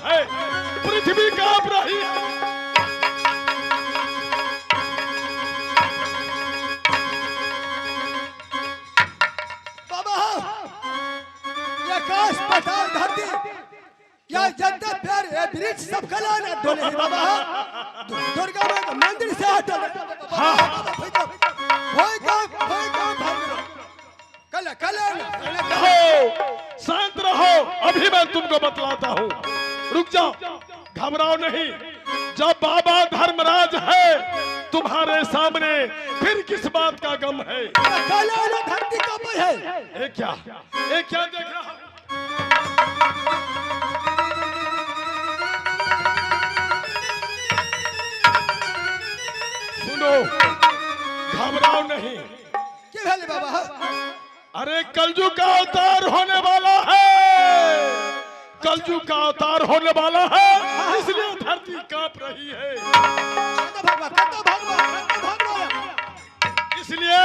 है, पृथ्वी कांप रही है। बाबा ये आकाश पाताल धरती या जनता प्यार ये वृक्ष सब कला न डोले है बाबा। दुर्गा मां का मंदिर से हटो। हाँ होय काम कल कल शांत रहो, अभी मैं तुमको बतलाता हूँ। रुक जाओ, घबराओ नहीं। जब बाबा धर्मराज है तुम्हारे सामने, फिर किस बात का गम है? धरती कब है? ये क्या देख रहा? सुनो, घबराओ नहीं। क्या है बाबा? अरे कलयुग का अवतार होने वाला है, कलयुग का अवतार होने वाला है, इसलिए धरती कांप रही है। इसलिए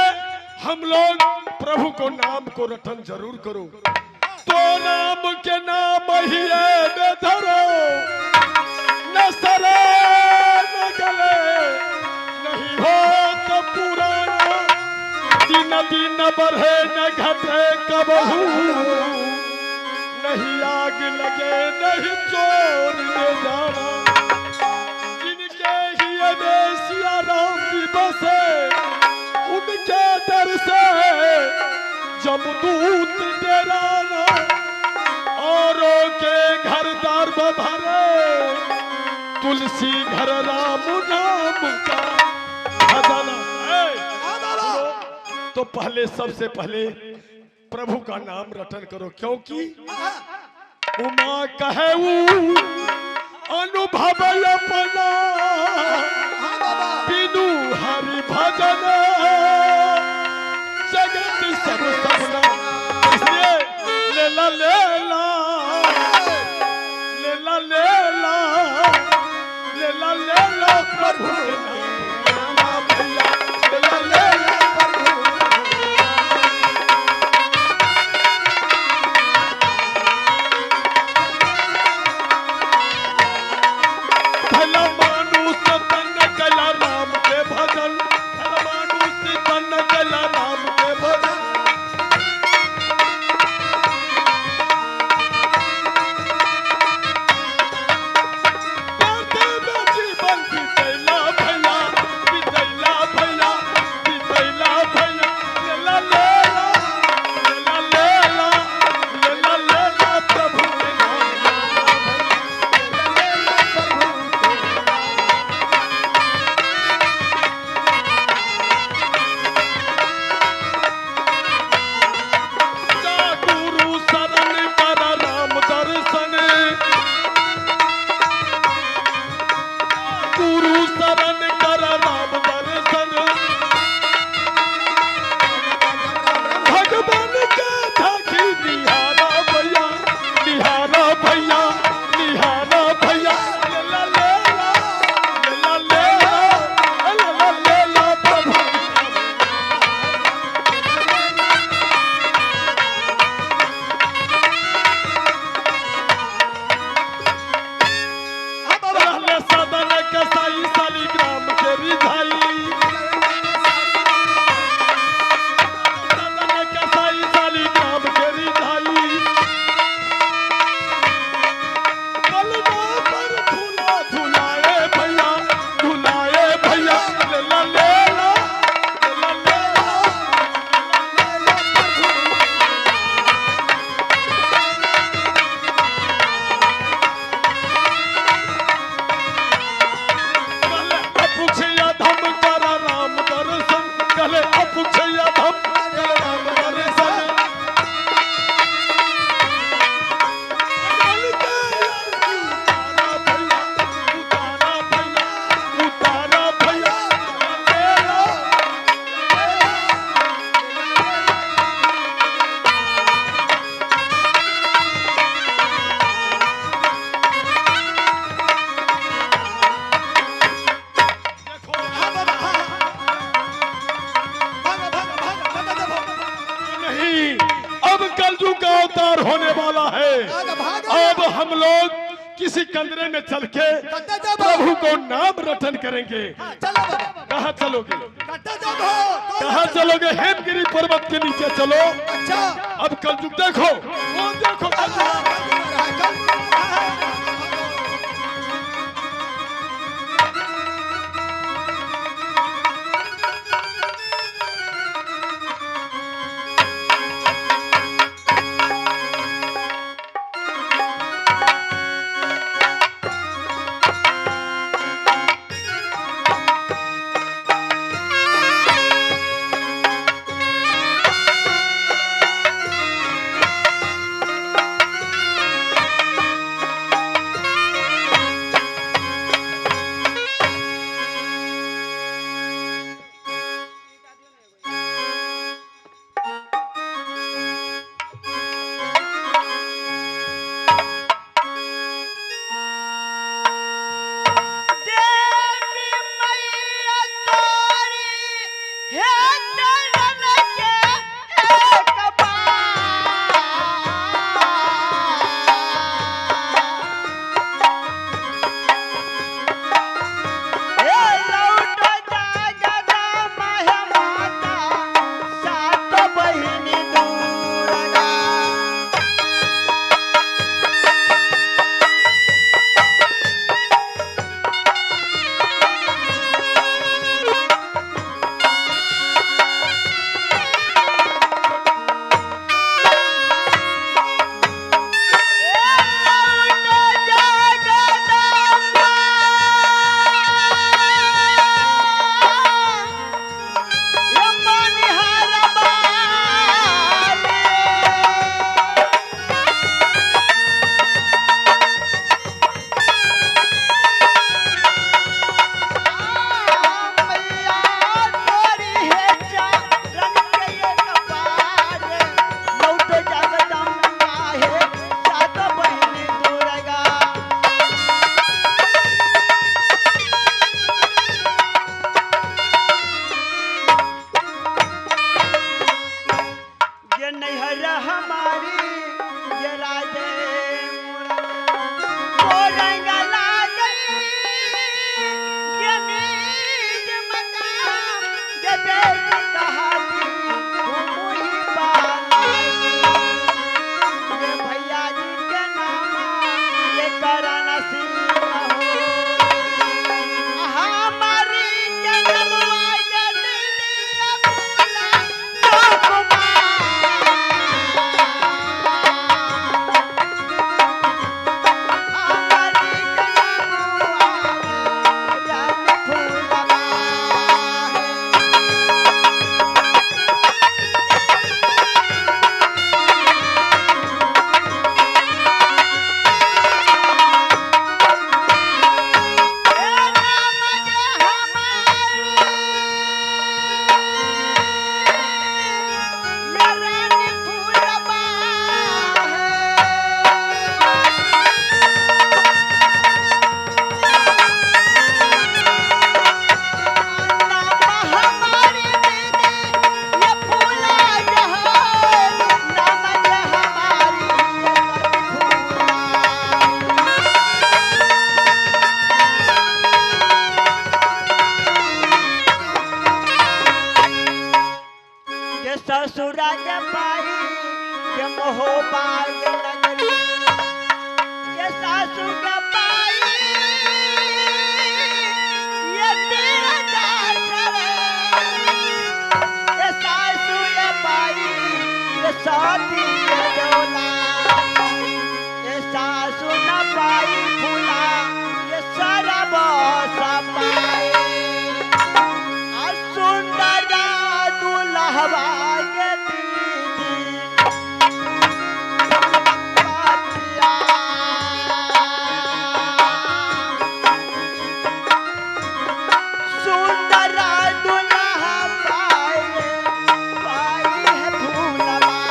हम लोग प्रभु को नाम को रटन जरूर करो। तो नाम के नाम ही है धरो, न सरे न गले, नहीं हो तो पुराना, दिन दिन बढ़े न घटे कबहू, नहीं आग लगे नहीं चोर ले जाना। जिनके ही सिया राम जी बसे, उनके दर से जमदूत डराना, औरों के घर दर भरे, तुलसी घर राम नाम का खजाना। तो पहले सबसे पहले प्रभु का नाम रटन करो, क्योंकि उमा कहे अनुभव अपना, बिनु हरि भजन जगत सब सपना। इसलिए लेला लेला लेला लेला लेला लेला प्रभु नाम भैया, लेला लेला होने वाला है। अब हम लोग किसी कंदरे में चल के कट्टा जाओ प्रभु को नाम रटन करेंगे। हाँ, चलो बाबा कहाँ चलोगे? कट्टा जाओ कहाँ चलोगे? हेमगिरी पर्वत के नीचे चलो। अच्छा अब कलयुग देखो, वो देखो कलयुग। ससुरा के पाई के मोहो बाग नगरी ये सासू के पाई ये तेरा जाचरे ये सासू ये पाई ये साथी ये डोला ये सासू न पाई फूला ये सारा बसा पाई सुंदरा दुल्हवा के दीदी पातिया सुंदरा दुल्हा पाई है फूलवा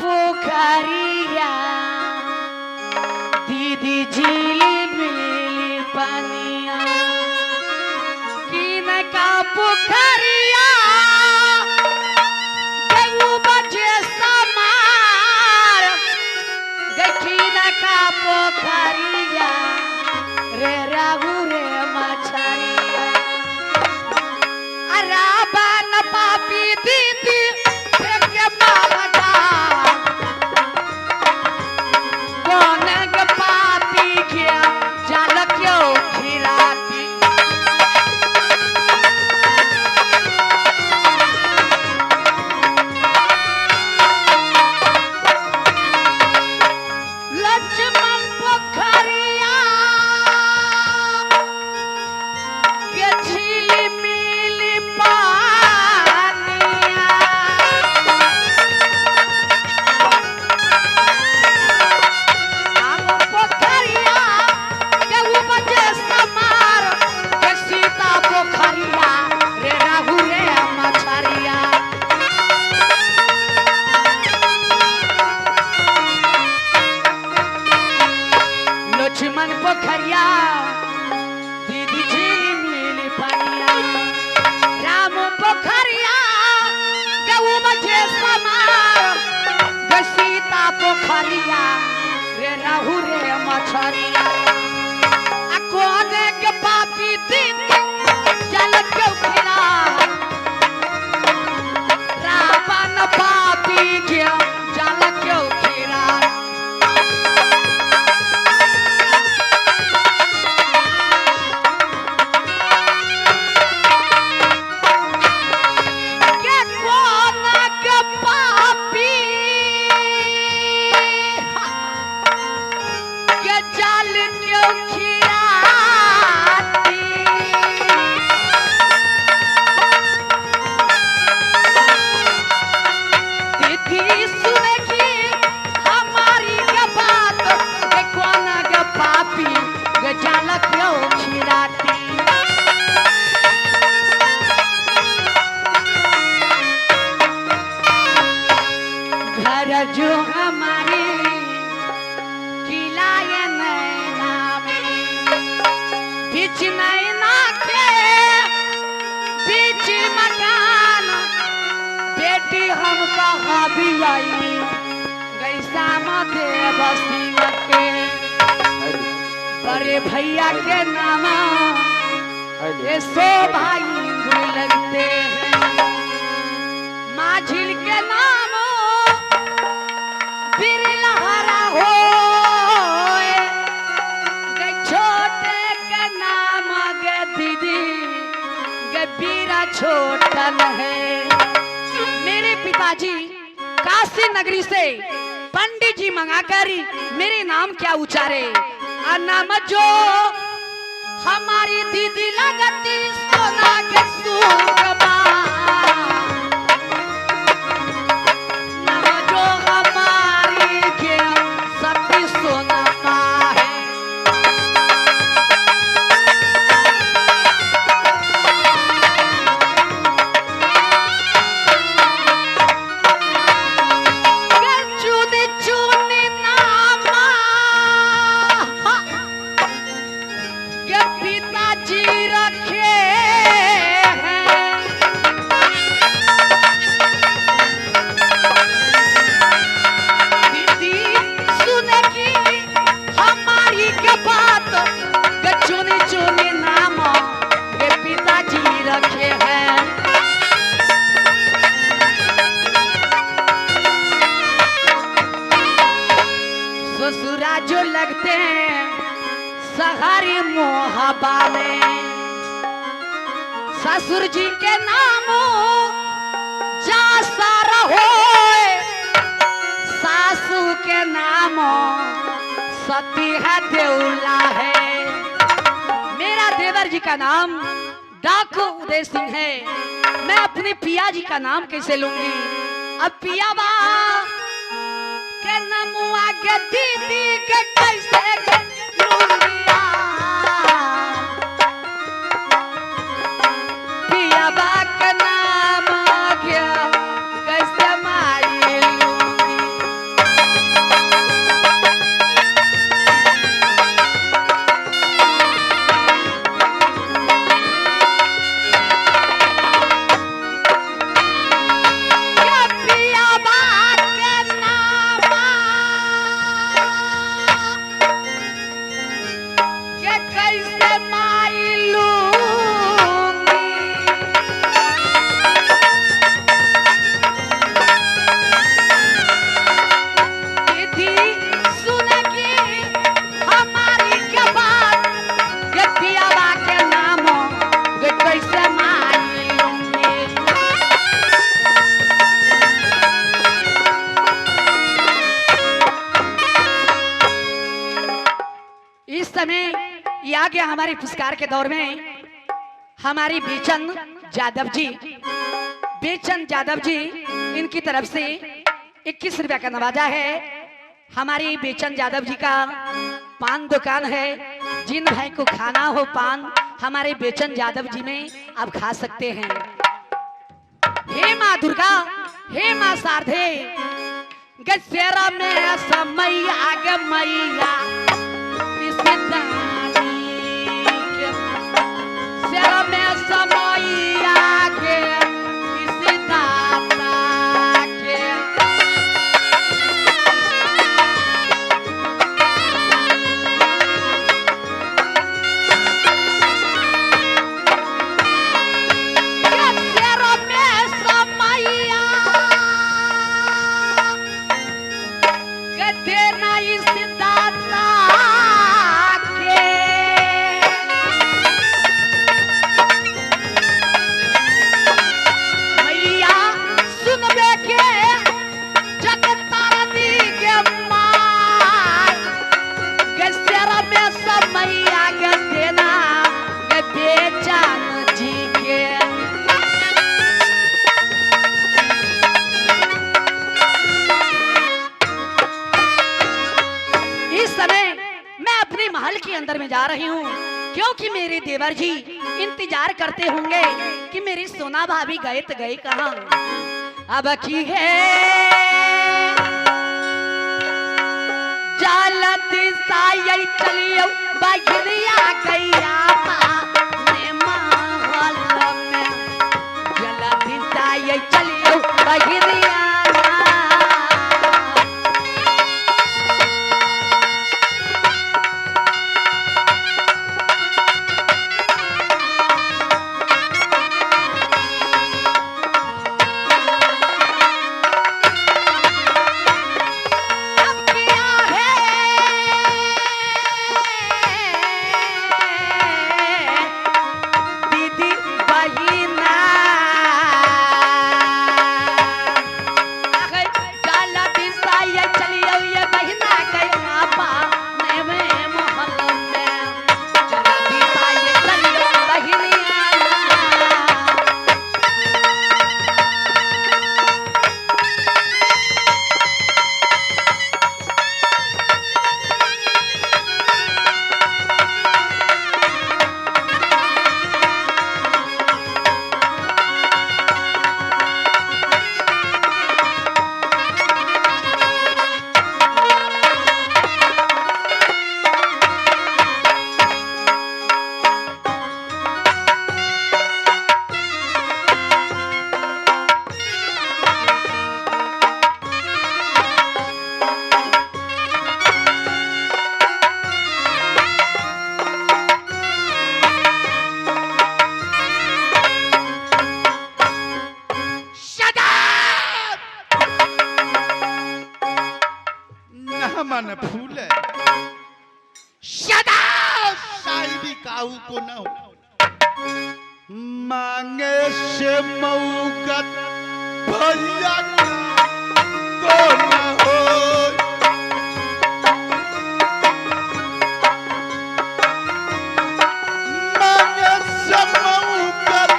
पोखरिया दीदी झीली मिली पनिया कीन का पोखरिया गंगू बजे समार कीन का पोखरिया रे राहु रे मछरिया अराबन पापी दीदी के बाबा कौन के पापी किया जाल क्यों खिराती लक्ष्मण पोखरिया के झीली मिली पानिया आम पोखरिया के उपजे समार के सीता पोखरिया रे राहु रे मछरिया लक्ष्मण पोखरिया दीदी झीली मिली पनिया राम पोखरिया गऊ बजे समार ग सीता पोखरिया रे राहु रे मछरिया आ कोने के पापी दीदी जल क्यों खिला रावण पापी के जल क्यों खिला के कोना के पापी के जाल क्यों खिराती दीदी सुनेगी हमारी के बात के कोना के पापी के जाल क्यों खिराती घर जो हमारे किलाए नैना में बीच नैना के बीच मकान बेटी हम कहाँ भी आई गैसा मते बसी के बड़े भैया के नाम ये सो भाई लगते हैं माझिल के नाम बिरलहरा हो गे छोटे के नाम गे दीदी गे बीरा छोटन है मेरे पिताजी काशी नगरी से पंडित जी मंगाकर मेरे नाम क्या उचारे और नाम जो हमारी दीदी लगती सोना के सुगमा नाम जो हमारी के सती सोना है चुनी चुनी नामा के पिताजी रखे हैं दीदी सुनेगी हमारी के बात के चुनी चुनी नाम के पिताजी रखे हैं ससुरा जो लगते हैं सहारी मोहबा में ससुर जी के नाम जा सारा हो सासू के नाम सती है देउला है मेरा देवर जी का नाम डाकू उदय सिंह है मैं अपने पिया जी का नाम कैसे लूंगी अब पिया बा के नमुआ के दीदी के कैसे लूंगिया पिया बा के नाम गया कैसे मारी लूंगी समय ये आ गया हमारे पुरस्कार के दौर में हमारी बेचन यादव जी, बेचन यादव जी, इनकी तरफ से 21 रुपया का नवाजा है। हमारी बेचन यादव जी का पान दुकान है, जिन भाई को खाना हो पान हमारे बेचन यादव जी में आप खा सकते हैं। हे माँ दुर्गा, हे माँ शारदे, गसेरा में समय आगे मैया सेरा में समय आगे इसी दाता के गसेरा में समय गदे ना इसी दाता के मैया सुनबे के जगत तारनी के मार गसेरा में समय आगे देना गे बेचन जी के। इस समय मैं अपने महल के अंदर में जा रही हूँ क्योंकि मेरे देवर जी इंतजार करते होंगे कि मेरी सोना भाभी गए तो गए कहाँ। अब की है जालती साई चलियो बगिरिया गैया ने महल में जलती साई चलियो बगिरिया मन फूल शायरी काहू को न हो मांगे से मौकत भैया को न हो मांगे से मौकत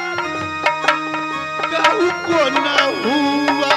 काहू को न हुआ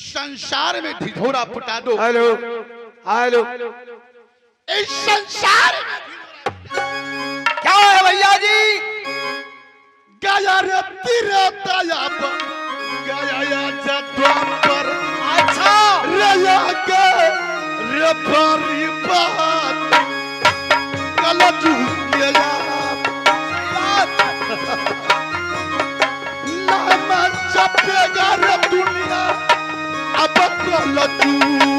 संसार में ढिढोरा पुटा दो। हेलो हेलो इस संसार में क्या है भैया जी? रे तेरे दया पर गया द्वापर अच्छा रया के रे परी बात कल झुके नाम जपेगा रे दुनिया अब कल झुके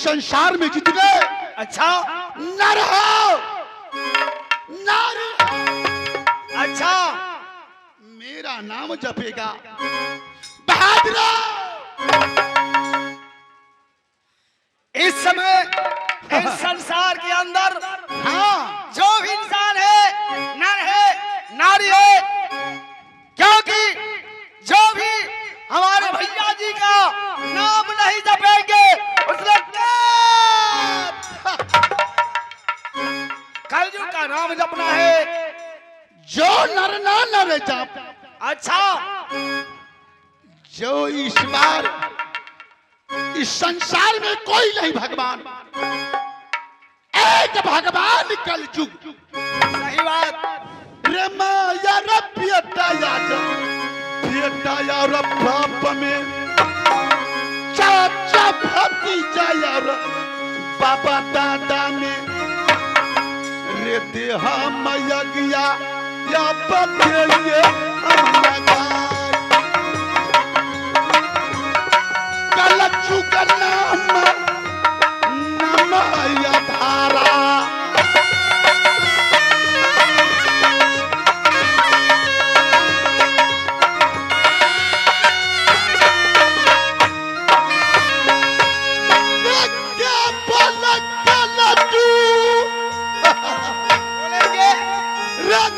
संसार में जितने अच्छा नर हो नारी अच्छा मेरा नाम जपेगा बहादुर इस समय इस संसार के अंदर हाँ जो भी इंसान है नर है नारी है क्योंकि जो भी हमारे भैया जी का नाम नहीं जपेंगे उसने कलयुग का नाम जपना है जो नर ना नर जाप अच्छा जो इस बार इस संसार में कोई नहीं भगवान एक भगवान कलयुग सही बात रे माया रे बेटा यार बाप में चाचा भतीजा यार बाबा दादा में रे देहा मैया गया या बदलिए कलचू का नाम नमया धारा बोलेंगे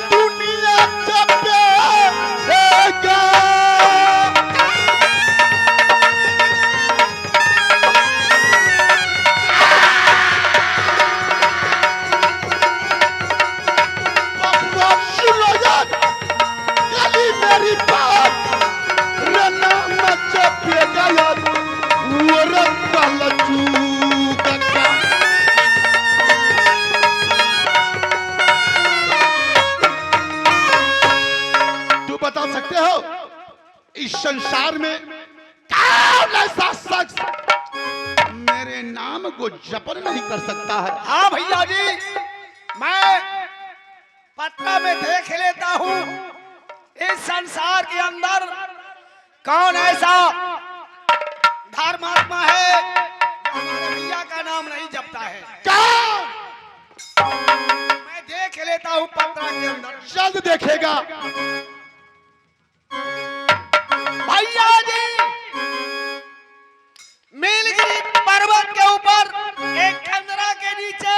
दुनिया जपेगा सुनो यार कली मेरी बात रे नाम जपेगा यार वो रंगल चूका बता सकते हो इस संसार में कौन ऐसा शख्स मेरे नाम को जपन नहीं कर सकता है हाँ भैया जी मैं पत्रा में देख लेता हूँ इस संसार के अंदर कौन ऐसा धर्मात्मा है जो हमारे भैया का नाम नहीं जपता है कौन मैं देख लेता हूँ पत्रा के अंदर जल्द देखेगा भैया जी नीलगिरी पर्वत के ऊपर एक कंदरा के नीचे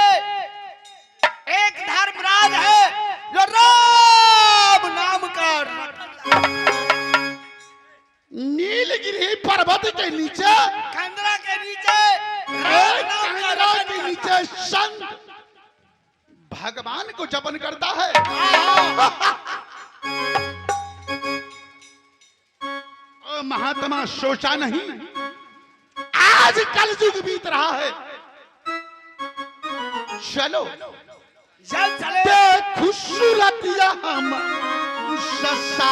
एक धर्मराज है जो राम नाम का नीलगिरी पर्वत के नीचे कंदरा के नीचे एक राम नाम का कंदरा रतन के नीचे संत भगवान को जपन करता है ओ महात्मा सोचा नहीं आज कल युग बीत रहा है चलो जल चले खूबसूरत हम ससा